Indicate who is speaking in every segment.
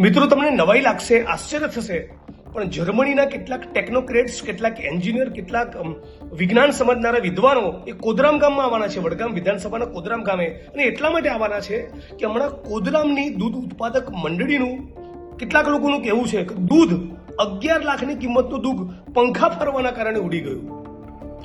Speaker 1: મિત્રો, તમને નવાઈ લાગશે, આશ્ચર્ય થશે, પણ જર્મનીના કેટલાક ટેકનોક્રેટ્સ, કેટલાક એન્જિનિયર, કેટલાક વિજ્ઞાન સમજનારા વિદ્વાનો એ કોદરામ ગામમાં આવવાના છે, વડગામ વિધાનસભાના કોદરામ ગામે. અને એટલા માટે આવવાના છે કે હમણાં કોદરામની દૂધ ઉત્પાદક મંડળીનું કેટલાક લોકોનું કહેવું છે કે દૂધ 11 લાખની કિંમતનું દૂધ પંખા ફરવાના કારણે ઉડી ગયું.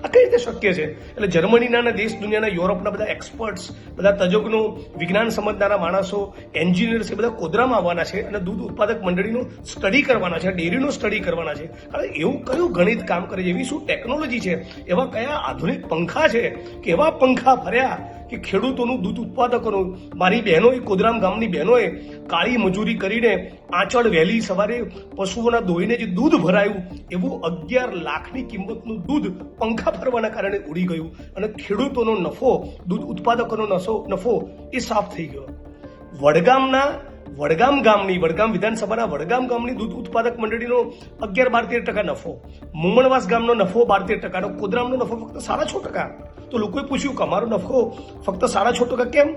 Speaker 1: આ કઈ રીતે શક્ય છે? એટલે જર્મનીના દેશ દુનિયાના યુરોપના બધા એક્સપર્ટ્સ, બધા તજજ્ઞો, વિજ્ઞાન સમજનારા માણસો, એન્જિનિયર્સ એ બધા કોદરામાં આવવાના છે અને દૂધ ઉત્પાદક મંડળીનું સ્ટડી કરવાના છે, ડેરીનું સ્ટડી કરવાના છે. કારણ એવું કયું ગણિત કામ કરે છે, એવી શું ટેકનોલોજી છે, એવા કયા આધુનિક પંખા છે કે એવા પંખા ફર્યા કે ખેડૂતોનું, દૂધ ઉત્પાદકોનું, મારી બહેનોએ, કોદરામ ગામની બહેનોએ કાળી મજૂરી કરીને આંચળ વહેલી સવારે પશુઓના દોઈને જે દૂધ ભરાયું એવું 11 લાખની કિંમતનું દૂધ પંખા ફરવાના કારણે ઉડી ગયું અને ખેડૂતોનો નફો, દૂધ ઉત્પાદકોનો નફો એ સાફ થઈ ગયો. વડગામ વિધાનસભાના વડગામ ગામની દૂધ ઉત્પાદક મંડળીનો 11-13% નફો, મુમણવાસ ગામનો નફો 12-13%, કોદરામનો નફો ફક્ત 6.5%. તો લોકોએ પૂછ્યું કે અમારો નફો ફક્ત 6.5% કેમ?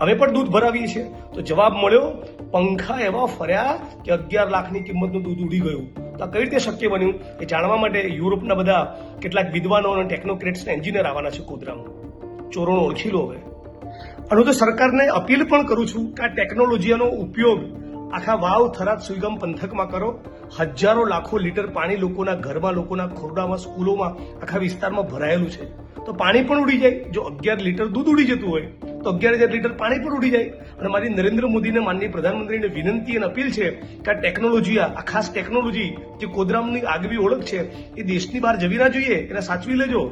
Speaker 1: અમે પણ દૂધ ભરાવીએ છીએ. તો જવાબ મળ્યો, પંખા એવા ફર્યા કે 11 લાખની કિંમતનું દૂધ ઉડી ગયું. તો આ કઈ રીતે શક્ય બન્યું એ જાણવા માટે યુરોપના બધા કેટલાક વિદ્વાનો અને ટેકનોક્રેટ્સ એન્જિનિયર આવવાના છે કોદરામ. ચોરોનો ઓળખી લો હવે. અને હું તો સરકારને અપીલ પણ કરું છું કે આ ટેકનોલોજીનો ઉપયોગ આખા વાવ, થરાદ, સુઈગામ પંથકમાં કરો. હજારો લાખો લીટર પાણી લોકોના ઘરમાં, લોકોના ખોરડામાં, સ્કૂલોમાં, આખા વિસ્તારમાં ભરાયેલું છે. તો પાણી પણ ઉડી જાય. જો 11 લીટર દૂધ ઉડી જતું હોય તો 11,000 લીટર પાણી પણ ઉડી જાય. અને મારી નરેન્દ્ર મોદીને, માનનીય પ્રધાનમંત્રીને વિનંતી અને અપીલ છે કે આ ટેકનોલોજી, આ ખાસ ટેકનોલોજી જે કોદરામની આગવી ઓળખ છે એ દેશની બહાર જવી ના જોઈએ, એને સાચવી લેજો.